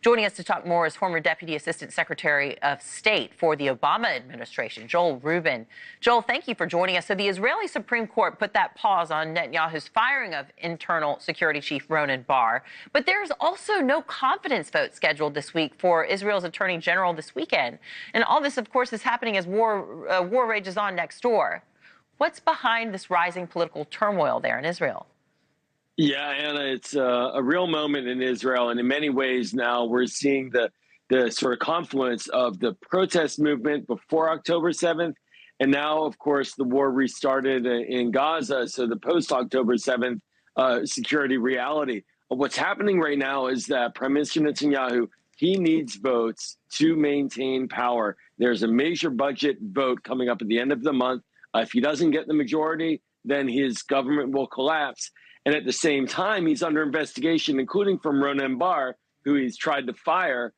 Joining us to talk more is former Deputy Assistant Secretary of State for the Obama administration, Joel Rubin. Joel, thank you for joining us. So the Israeli Supreme Court put that pause on Netanyahu's firing of internal security chief Ronen Bar. But there's also no confidence vote scheduled this week for Israel's Attorney General this weekend. And all this, of course, is happening as war rages on next door. What's behind this rising political turmoil there in Israel? Yeah, Anna, it's a real moment in Israel. And in many ways now we're seeing the sort of confluence of the protest movement before October 7th. And now, of course, the war restarted in Gaza. So the post-October 7th security reality. What's happening right now is that Prime Minister Netanyahu, he needs votes to maintain power. There's a major budget vote coming up at the end of the month. If he doesn't get the majority, then his government will collapse. And at the same time, he's under investigation, including from Ronen Bar, who he's tried to fire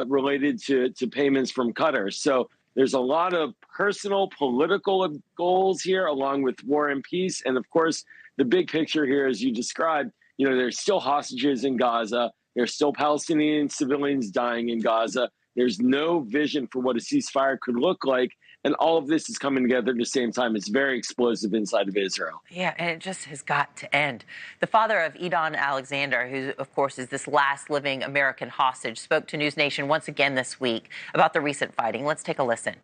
related to payments from Qatar. So there's a lot of personal political goals here, along with war and peace. And of course, the big picture here, as you described, there's still hostages in Gaza. There's still Palestinian civilians dying in Gaza. There's no vision for what a ceasefire could look like. And all of this is coming together at the same time. It's very explosive inside of Israel. Yeah, and it just has got to end. The father of Edon Alexander, who, of course, is this last living American hostage, spoke to NewsNation once again this week about the recent fighting. Let's take a listen.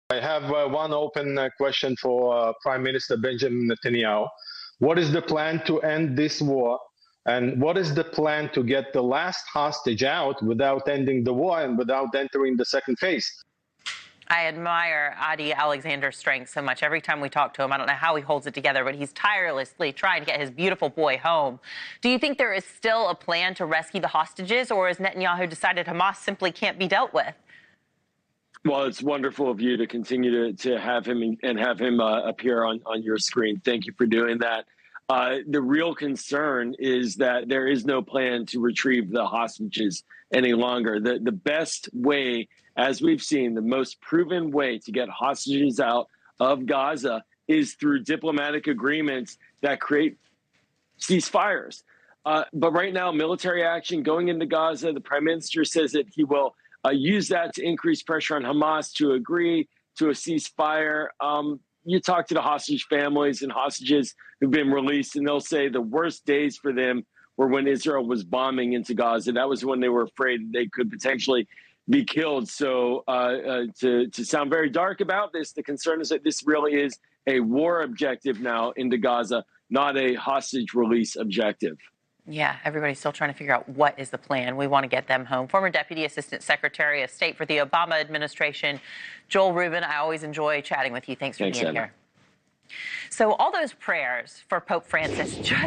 I have one open question for Prime Minister Benjamin Netanyahu. What is the plan to end this war? And what is the plan to get the last hostage out without ending the war and without entering the second phase? I admire Adi Alexander's strength so much. Every time we talk to him, I don't know how he holds it together, but he's tirelessly trying to get his beautiful boy home. Do you think there is still a plan to rescue the hostages, or has Netanyahu decided Hamas simply can't be dealt with? Well, it's wonderful of you to continue to have him and have him appear on your screen. Thank you for doing that. The real concern is that there is no plan to retrieve the hostages any longer. The best way, as we've seen, the most proven way to get hostages out of Gaza is through diplomatic agreements that create ceasefires. But right now, military action going into Gaza, the prime minister says that he will use that to increase pressure on Hamas to agree to a ceasefire. You talk to the hostage families and hostages who've been released, and they'll say the worst days for them were when Israel was bombing into Gaza. That was when they were afraid they could potentially be killed. So to sound very dark about this, the concern is that this really is a war objective now into Gaza, not a hostage release objective. Yeah, everybody's still trying to figure out what is the plan. We want to get them home. Former Deputy Assistant Secretary of State for the Obama administration, Joel Rubin, I always enjoy chatting with you. Thanks for being here. So all those prayers for Pope Francis just